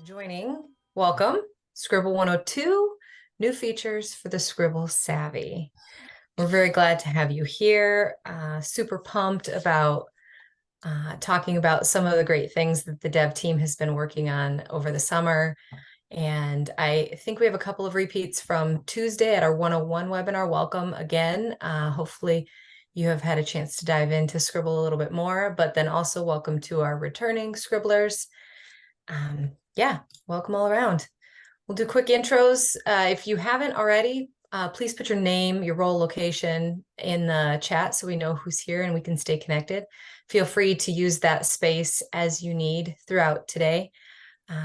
Joining, welcome. Scribble 102, new features for the Scribble Savvy. We're very glad to have you here. Super pumped about talking about some of the great things that the dev team has been working on over the summer. And I think we have a couple of repeats from Tuesday at our 101 webinar. Welcome again. Hopefully you have had a chance to dive into Scribble a little bit more, but then also welcome to our returning Scribblers. Yeah, welcome all around. We'll do quick intros. If you haven't already, please put your name, your role, location in the chat so we know who's here and we can stay connected. Feel free to use that space as you need throughout today.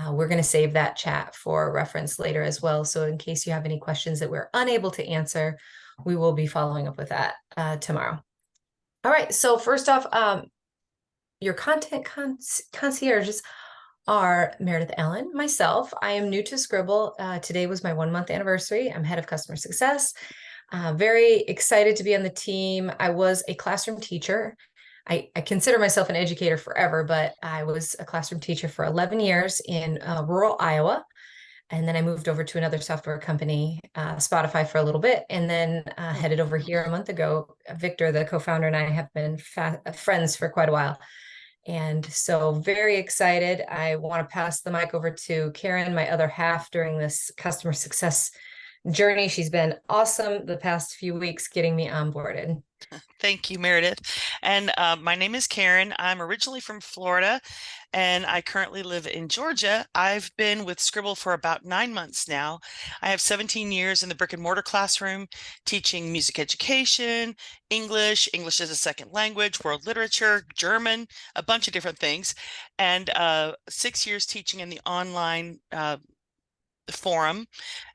We're going to save that chat for reference later as well. So in case you have any questions that we're unable to answer, we will be following up with that tomorrow. All right, so first off, your content concierges are Meredith Allen, myself. I am new to Scribble. Today was my 1 month anniversary. I'm head of customer success. Very excited to be on the team. I was a classroom teacher. I consider myself an educator forever, but I was a classroom teacher for 11 years in rural Iowa. And then I moved over to another software company, Spotify, for a little bit, and then headed over here a month ago. Victor, the co-founder, and I have been friends for quite a while. And so very excited. I want to pass the mic over to Karen, my other half, during this customer success journey. She's been awesome the past few weeks getting me onboarded. Thank you, Meredith. And my name is Karen. I'm originally from Florida, and I currently live in Georgia. I've been with Scribble for about 9 months now. I have 17 years in the brick and mortar classroom, teaching music education, English as a second language, world literature, German, a bunch of different things, and 6 years teaching in the online forum.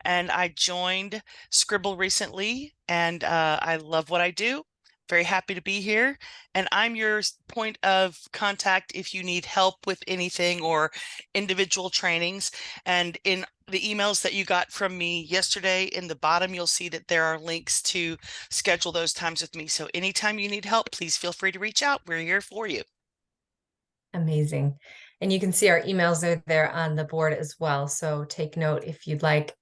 And I joined Scribble recently, and I love what I do. Very happy to be here, and I'm your point of contact if you need help with anything or individual trainings. And in the emails that you got from me yesterday, in the bottom, you'll see that there are links to schedule those times with me. So anytime you need help, please feel free to reach out. We're here for you. Amazing. And you can see our emails are there on the board as well. So take note if you'd like.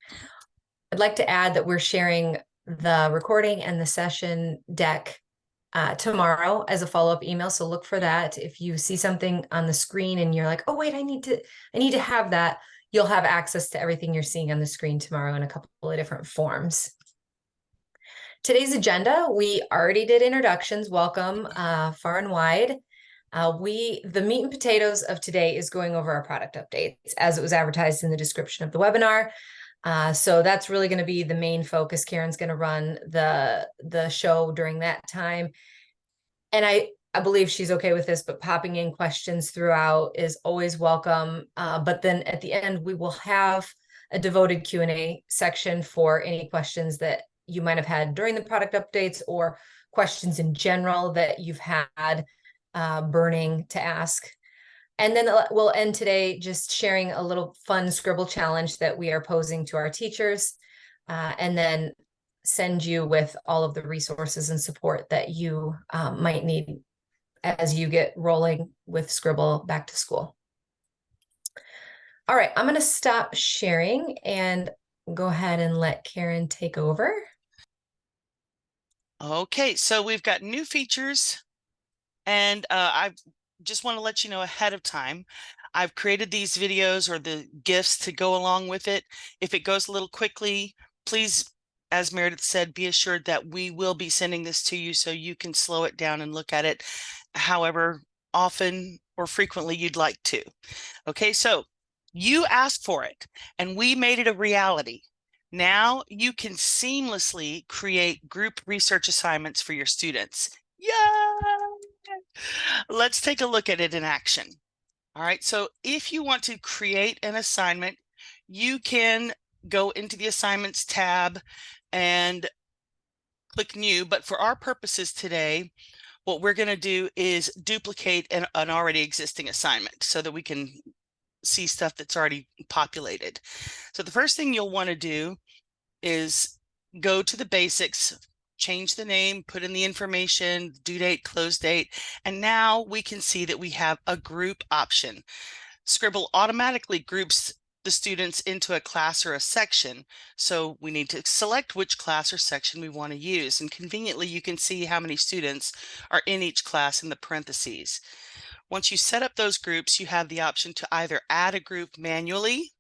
I'd like to add that we're sharing the recording and the session deck tomorrow as a follow-up email. So look for that. If you see something on the screen and you're like, oh, wait, I need to have that, you'll have access to everything you're seeing on the screen tomorrow in a couple of different forms. Today's agenda, we already did introductions. Welcome far and wide. The meat and potatoes of today is going over our product updates as it was advertised in the description of the webinar. So that's really going to be the main focus. Karen's going to run the show during that time. And I believe she's okay with this, but popping in questions throughout is always welcome. But then at the end, we will have a devoted Q&A section for any questions that you might have had during the product updates or questions in general that you've had burning to ask. And then we'll end today just sharing a little fun Scribble challenge that we are posing to our teachers, and then send you with all of the resources and support that you might need as you get rolling with Scribble back to school. All right, I'm going to stop sharing and go ahead and let Karen take over. Okay, so we've got new features, and I just want to let you know ahead of time, I've created these videos or the GIFs to go along with it. If it goes a little quickly, please, as Meredith said, be assured that we will be sending this to you so you can slow it down and look at it however often or frequently you'd like to. Okay, so you asked for it and we made it a reality. Now you can seamlessly create group research assignments for your students. Yay! Let's take a look at it in action. All right, so if you want to create an assignment, you can go into the assignments tab and click new. But for our purposes today, what we're going to do is duplicate an already existing assignment so that we can see stuff that's already populated. So the first thing you'll want to do is go to the basics change the name, put in the information, due date, close date, and now we can see that we have a group option. Scribble automatically groups the students into a class or a section, so we need to select which class or section we want to use, and conveniently you can see how many students are in each class in the parentheses. Once you set up those groups, you have the option to either add a group manually,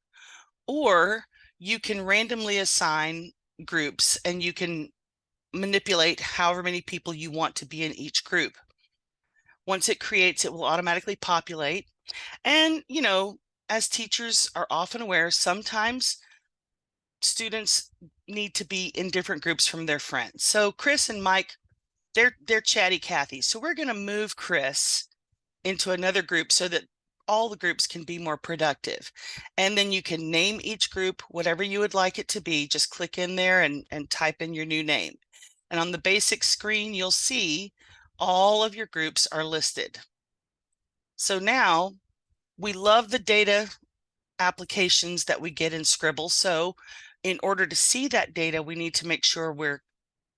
or you can randomly assign groups and you can manipulate however many people you want to be in each group. Once it creates, it will automatically populate. And, as teachers are often aware, sometimes students need to be in different groups from their friends. So Chris and Mike, they're chatty Cathy. So we're going to move Chris into another group so that all the groups can be more productive. And then you can name each group whatever you would like it to be. Just click in there and type in your new name. And on the basic screen, you'll see all of your groups are listed. So now we love the data applications that we get in Scribble. So in order to see that data, we need to make sure we're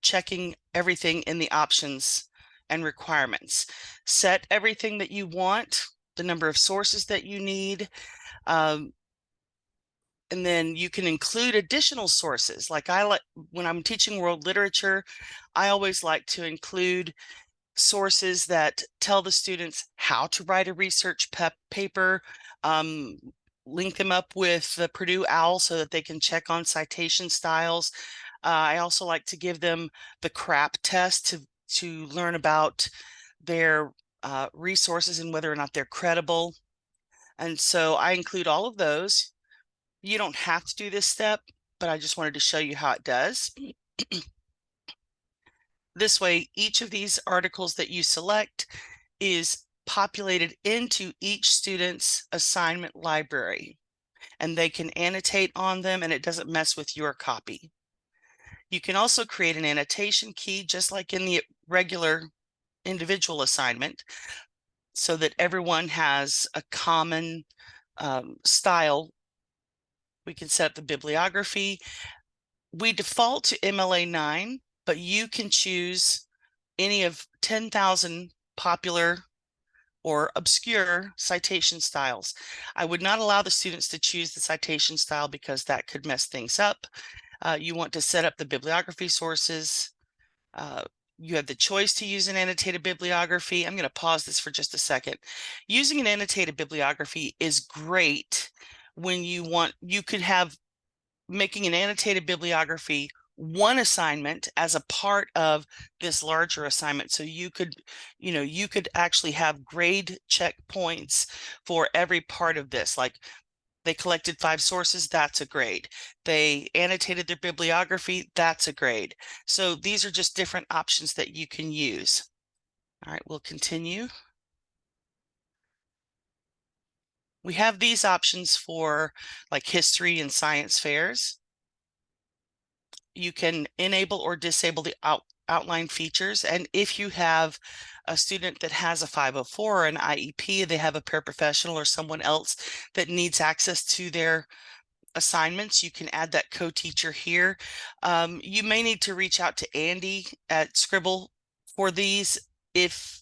checking everything in the options and requirements. Set everything that you want, the number of sources that you need, and then you can include additional sources. Like when I'm teaching world literature, I always like to include sources that tell the students how to write a research paper, link them up with the Purdue OWL so that they can check on citation styles. I also like to give them the CRAP test to learn about their resources and whether or not they're credible. And so I include all of those. You don't have to do this step, but I just wanted to show you how it does. This way, each of these articles that you select is populated into each student's assignment library, and they can annotate on them, and it doesn't mess with your copy. You can also create an annotation key, just like in the regular individual assignment, so that everyone has a common style. We can set up the bibliography. We default to MLA 9, but you can choose any of 10,000 popular or obscure citation styles. I would not allow the students to choose the citation style because that could mess things up. You want to set up the bibliography sources. You have the choice to use an annotated bibliography. I'm going to pause this for just a second. Using an annotated bibliography is great when you could have making an annotated bibliography one assignment as a part of this larger assignment. So you could actually have grade checkpoints for every part of this. Like they collected 5 sources, that's a grade. They annotated their bibliography, that's a grade. So these are just different options that you can use. All right, we'll continue. We have these options for like history and science fairs. You can enable or disable the outline features. And if you have a student that has a 504 or an IEP, they have a paraprofessional or someone else that needs access to their assignments, you can add that co-teacher here. You may need to reach out to Andy at Scribble for these if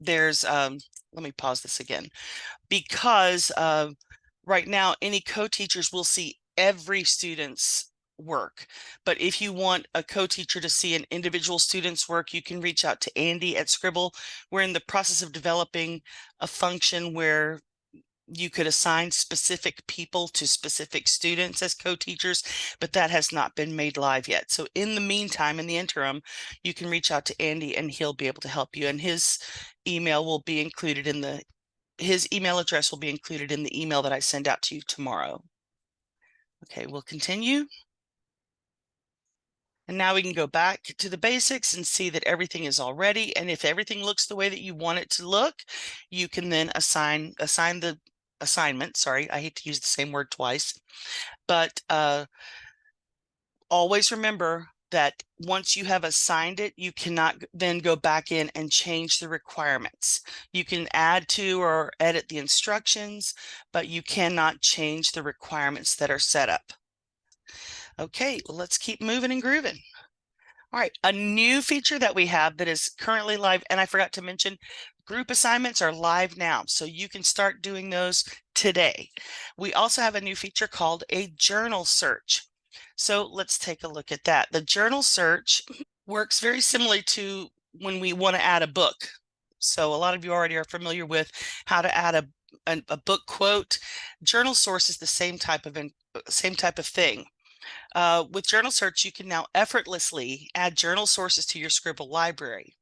there's, let me pause this again, because right now any co-teachers will see every student's work. But if you want a co-teacher to see an individual student's work, you can reach out to Andy at Scribble. We're in the process of developing a function where you could assign specific people to specific students as co-teachers, but that has not been made live yet. So in the meantime, in the interim, you can reach out to Andy and he'll be able to help you. And his email will be included in his email address will be included in the email that I send out to you tomorrow. Okay, we'll continue. And now we can go back to the basics and see that everything is all ready. And if everything looks the way that you want it to look, you can then assign the assignment. Sorry, I hate to use the same word twice, but always remember that once you have assigned it, you cannot then go back in and change the requirements. You can add to or edit the instructions, but you cannot change the requirements that are set up. Okay, well, let's keep moving and grooving. All right, a new feature that we have that is currently live, and I forgot to mention, group assignments are live now, so you can start doing those today. We also have a new feature called a journal search. So let's take a look at that. The journal search works very similarly to when we want to add a book. So a lot of you already are familiar with how to add a book quote. Journal source is the same type of thing. With journal search, you can now effortlessly add journal sources to your Scribble library.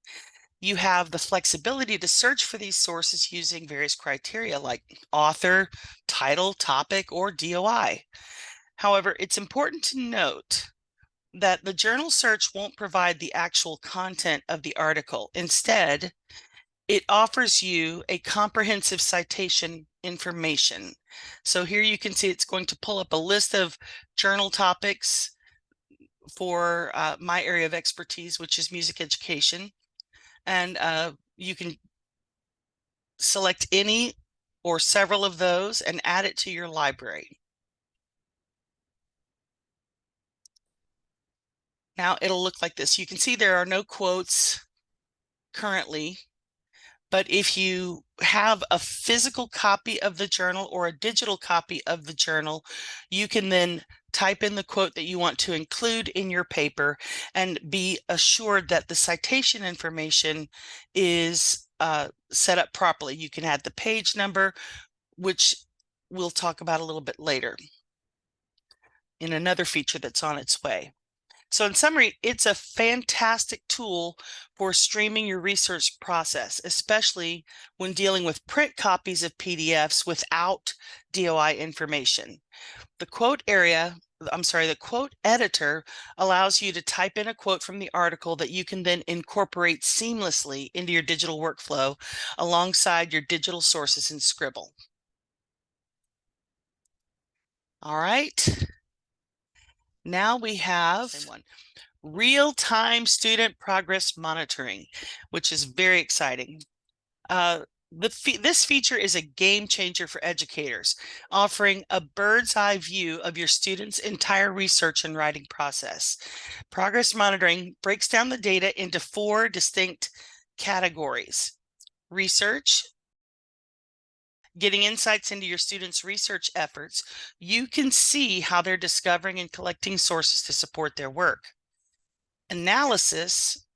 You have the flexibility to search for these sources using various criteria like author, title, topic, or DOI. However, it's important to note that the journal search won't provide the actual content of the article. Instead, it offers you a comprehensive citation information. So here you can see it's going to pull up a list of journal topics for my area of expertise, which is music education. And you can select any or several of those and add it to your library. Now it'll look like this. You can see there are no quotes currently, but if you have a physical copy of the journal or a digital copy of the journal, you can then type in the quote that you want to include in your paper and be assured that the citation information is set up properly. You can add the page number, which we'll talk about a little bit later in another feature that's on its way. So in summary, it's a fantastic tool for streaming your research process, especially when dealing with print copies of PDFs without DOI information. The quote editor allows you to type in a quote from the article that you can then incorporate seamlessly into your digital workflow alongside your digital sources in Scribble. All right. Now we have real-time student progress monitoring, which is very exciting. This feature is a game changer for educators, offering a bird's eye view of your students' entire research and writing process. Progress monitoring breaks down the data into 4 distinct categories: research, getting insights into your students' research efforts. You can see how they're discovering and collecting sources to support their work. Analysis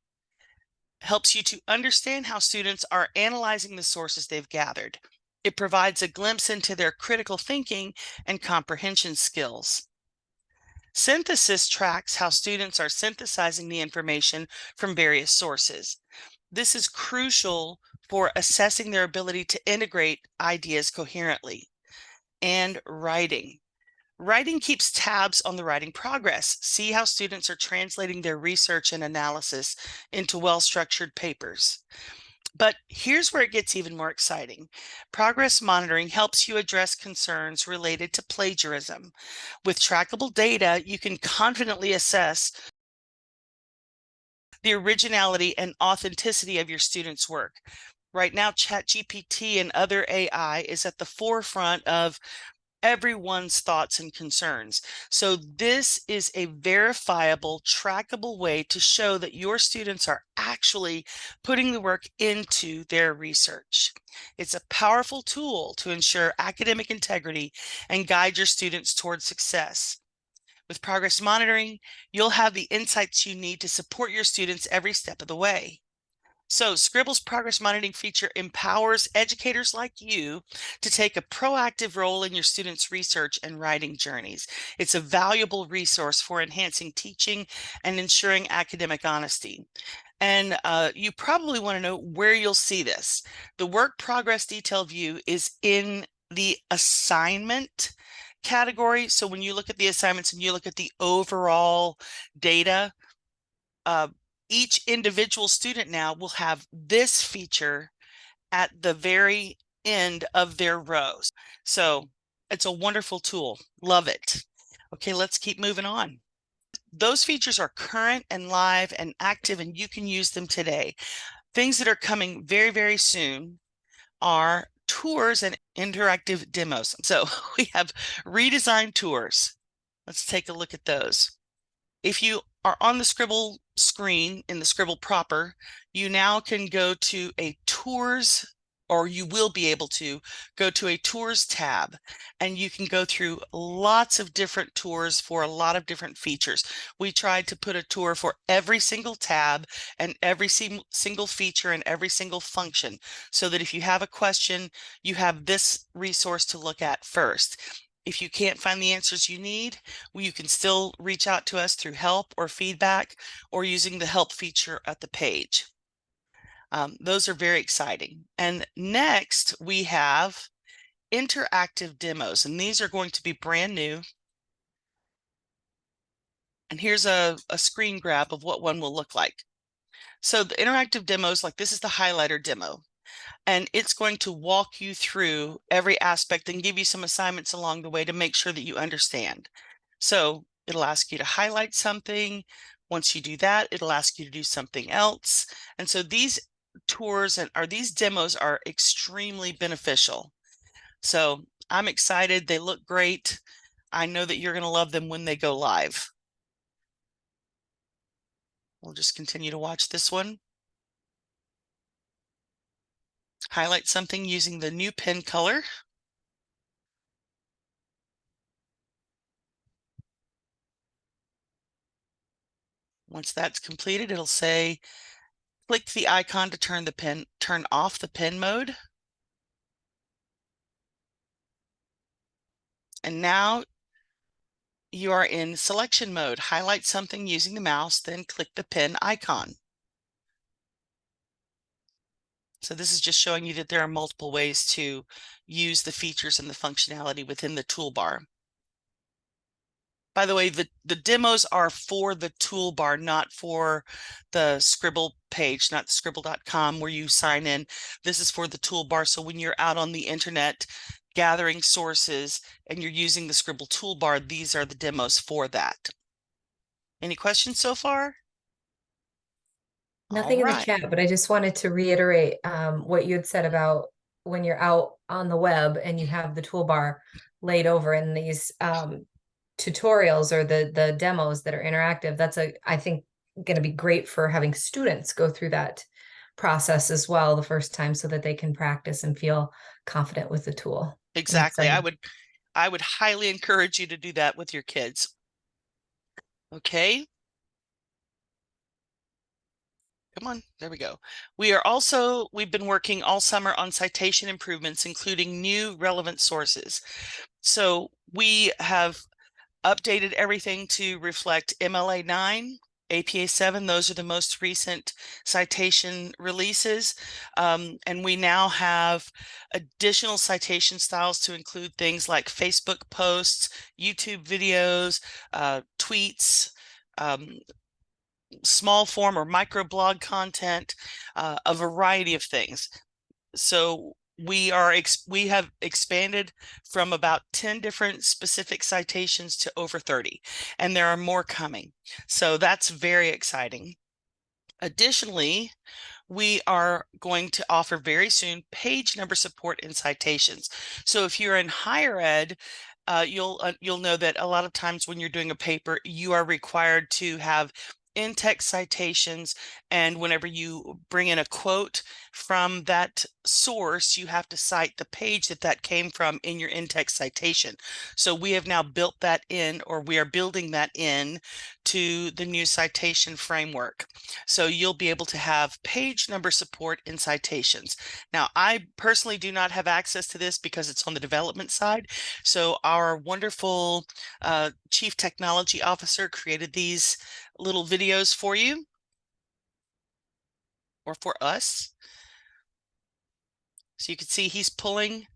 helps you to understand how students are analyzing the sources they've gathered. It provides a glimpse into their critical thinking and comprehension skills. Synthesis tracks how students are synthesizing the information from various sources. This is crucial for assessing their ability to integrate ideas coherently. And writing. Writing keeps tabs on the writing progress. See how students are translating their research and analysis into well-structured papers. But here's where it gets even more exciting. Progress monitoring helps you address concerns related to plagiarism. With trackable data, you can confidently assess the originality and authenticity of your students' work. Right now, ChatGPT and other AI is at the forefront of everyone's thoughts and concerns. So this is a verifiable, trackable way to show that your students are actually putting the work into their research. It's a powerful tool to ensure academic integrity and guide your students towards success. With progress monitoring, you'll have the insights you need to support your students every step of the way. So Scribble's progress monitoring feature empowers educators like you to take a proactive role in your students' research and writing journeys. It's a valuable resource for enhancing teaching and ensuring academic honesty. And you probably want to know where you'll see this. The work progress detail view is in the assignment category. So when you look at the assignments and you look at the overall data, each individual student now will have this feature at the very end of their rows. So it's a wonderful tool. Love it. Okay, let's keep moving on. Those features are current and live and active, and you can use them today. Things that are coming very, very soon are tours and interactive demos. So we have redesigned tours. Let's take a look at those. If you are on the Scribble screen in the Scribble proper, you now can go to a tours, or you will be able to go to a tours tab, and you can go through lots of different tours for a lot of different features. We tried to put a tour for every single tab and every single feature and every single function, so that if you have a question, you have this resource to look at first. If you can't find the answers you need, you can still reach out to us through help or feedback or using the help feature at the page. Those are very exciting. And next we have interactive demos, and these are going to be brand new. And here's a screen grab of what one will look like. So the interactive demos, like this is the highlighter demo, and it's going to walk you through every aspect and give you some assignments along the way to make sure that you understand. So it'll ask you to highlight something. Once you do that, it'll ask you to do something else. And so these tours these demos are extremely beneficial. So I'm excited. They look great. I know that you're going to love them when they go live. We'll just continue to watch this one. Highlight something using the new pen color. Once that's completed, it'll say, click the icon to turn off the pen mode. And now you are in selection mode. Highlight something using the mouse, then click the pen icon. So this is just showing you that there are multiple ways to use the features and the functionality within the toolbar. By the way, the demos are for the toolbar, not for the Scribble page, not scribble.com where you sign in. This is for the toolbar. So when you're out on the internet gathering sources and you're using the Scribble toolbar, these are the demos for that. Any questions so far? All Nothing in the right. chat, but I just wanted to reiterate what you had said about when you're out on the web and you have the toolbar laid over in these tutorials or the demos that are interactive. That's I think going to be great for having students go through that process as well the first time so that they can practice and feel confident with the tool. I'm Exactly. excited. I would highly encourage you to do that with your kids. Okay. Come on, there we go. We've been working all summer on citation improvements, including new relevant sources. So we have updated everything to reflect MLA 9, APA 7. Those are the most recent citation releases. And we now have additional citation styles to include things like Facebook posts, YouTube videos, tweets, small form or microblog content, a variety of things. So we have expanded from about 10 different specific citations to over 30, and there are more coming. So that's very exciting. Additionally, we are going to offer very soon page number support in citations. So if you're in higher ed, you'll know that a lot of times when you're doing a paper, you are required to have in-text citations, and whenever you bring in a quote from that source, you have to cite the page that came from in your in-text citation. So we have now built that in, or we are building that in to the new citation framework. So you'll be able to have page number support in citations. Now, I personally do not have access to this because it's on the development side. So our wonderful Chief Technology Officer created these little videos for you, or for us. So you can see he's pulling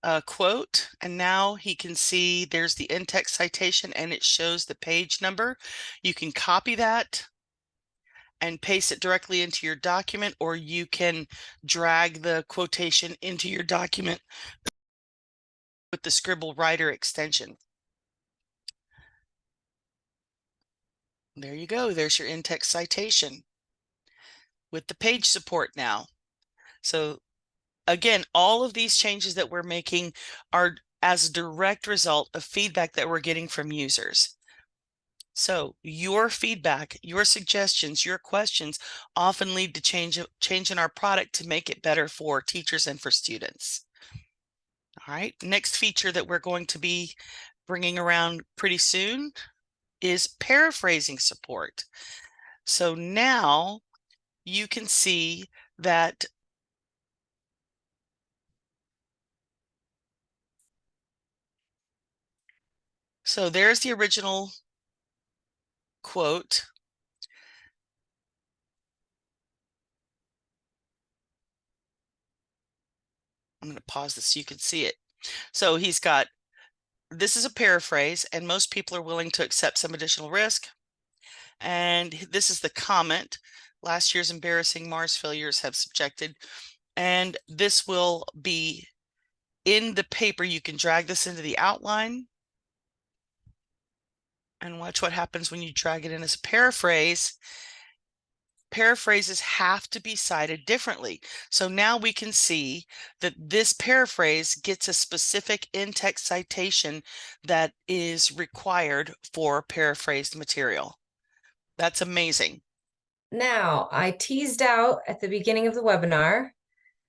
a quote, and now he can see there's the in-text citation and it shows the page number. You can copy that and paste it directly into your document, or you can drag the quotation into your document with the Scribble Writer extension. There you go. There's your in-text citation with the page support now. So again, all of these changes that we're making are as a direct result of feedback that we're getting from users. So your feedback, your suggestions, your questions often lead to change in our product to make it better for teachers and for students. All right, next feature that we're going to be bringing around pretty soon is paraphrasing support. So now you can see that. So there's the original quote. I'm going to pause this so you can see it. So this is a paraphrase, and most people are willing to accept some additional risk. And this is the comment. Last year's embarrassing Mars failures have subjected. And this will be in the paper. You can drag this into the outline and watch what happens when you drag it in as a paraphrase. Paraphrases have to be cited differently. So now we can see that this paraphrase gets a specific in-text citation that is required for paraphrased material. That's amazing. Now, I teased out at the beginning of the webinar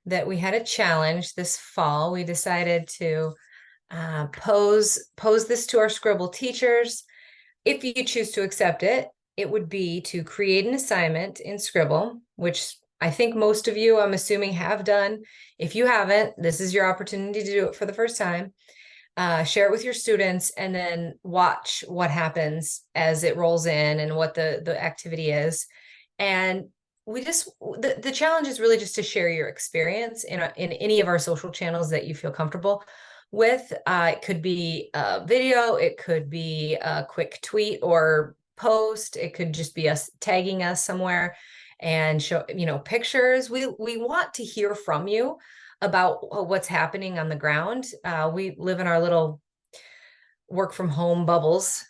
that we had a challenge this fall. We decided to pose this to our Scribble teachers. If you choose to accept it, it would be to create an assignment in Scribble, which I think most of you, I'm assuming, have done. If you haven't, this is your opportunity to do it for the first time. Share it with your students, and then watch what happens as it rolls in and what the activity is. And the challenge is really just to share your experience in any of our social channels that you feel comfortable with. It could be a video, it could be a quick tweet or post, it could just be us tagging us somewhere and show, pictures. We want to hear from you about what's happening on the ground. We live in our little work from home bubbles,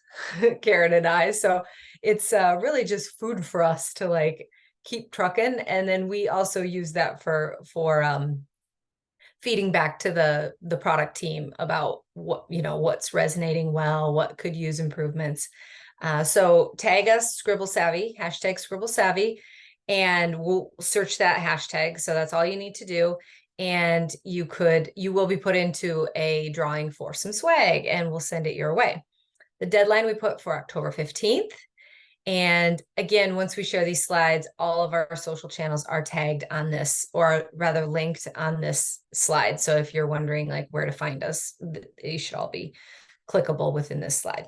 Karen and I. So it's really just food for us to like keep trucking. And then we also use that for feeding back to the product team about what's resonating well, what could use improvements. So tag us Scribble Savvy, hashtag Scribble Savvy, and we'll search that hashtag. So that's all you need to do. And you will be put into a drawing for some swag, and we'll send it your way. The deadline we put for October 15th. And again, once we share these slides, all of our social channels are tagged on this, or rather linked on this slide. So if you're wondering like where to find us, they should all be clickable within this slide.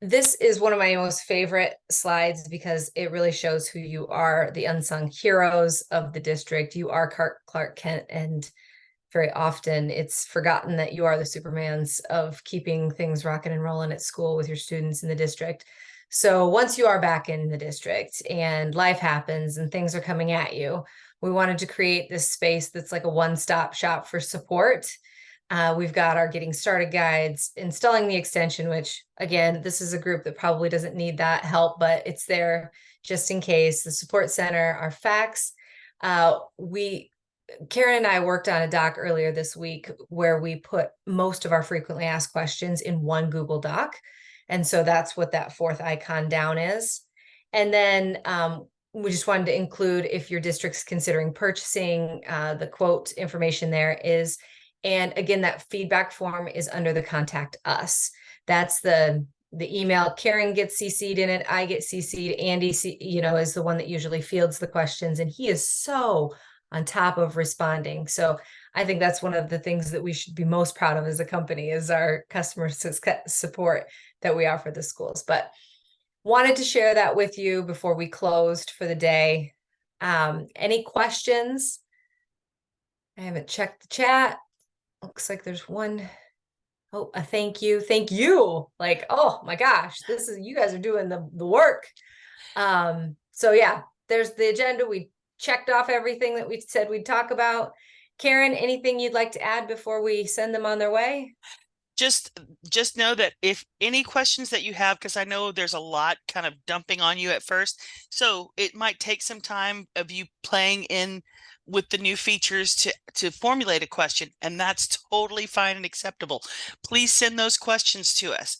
This is one of my most favorite slides because it really shows who you are, the unsung heroes of the district. You are Clark Kent, and very often it's forgotten that you are the Supermans of keeping things rocking and rolling at school with your students in the district. So once you are back in the district and life happens and things are coming at you, we wanted to create this space that's like a one-stop shop for support. We've got our getting started guides, installing the extension, which again, this is a group that probably doesn't need that help, but it's there just in case. The support center, our facts. Karen and I worked on a doc earlier this week where we put most of our frequently asked questions in one Google Doc. And so that's what that fourth icon down is. And then we just wanted to include, if your district's considering purchasing, the quote information there is. And again, that feedback form is under the contact us. That's the email. Karen gets CC'd in it. I get CC'd. Andy, is the one that usually fields the questions. And he is so on top of responding. So I think that's one of the things that we should be most proud of as a company is our customer support that we offer the schools. But wanted to share that with you before we closed for the day. Any questions? I haven't checked the chat. Looks like there's one. Oh, a thank you. Thank you. Like, oh my gosh, you guys are doing the work. So yeah, there's the agenda. We checked off everything that we said we'd talk about. Karen, anything you'd like to add before we send them on their way? just know that if any questions that you have, because I know there's a lot kind of dumping on you at first, so it might take some time of you playing in with the new features to formulate a question, and that's totally fine and acceptable. Please send those questions to us.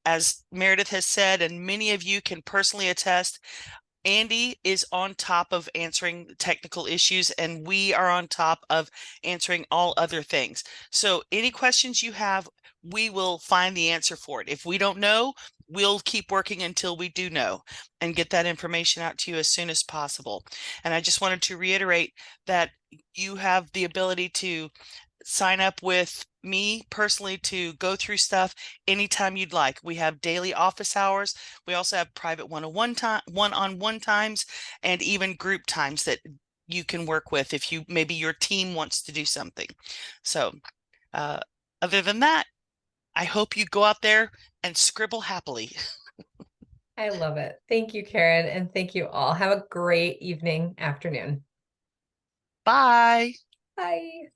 As Meredith has said, and many of you can personally attest, Andy is on top of answering technical issues, and we are on top of answering all other things. So any questions you have, we will find the answer for it. If we don't know, we'll keep working until we do know and get that information out to you as soon as possible. And I just wanted to reiterate that you have the ability to sign up with me personally to go through stuff anytime you'd like. We have daily office hours. We also have private one-on-one time, one-on-one times, and even group times that you can work with if you maybe your team wants to do something. So, uh, other than that, I hope you go out there and scribble happily. I love it. Thank you, Karen, and thank you all. Have a great evening, afternoon. Bye. Bye.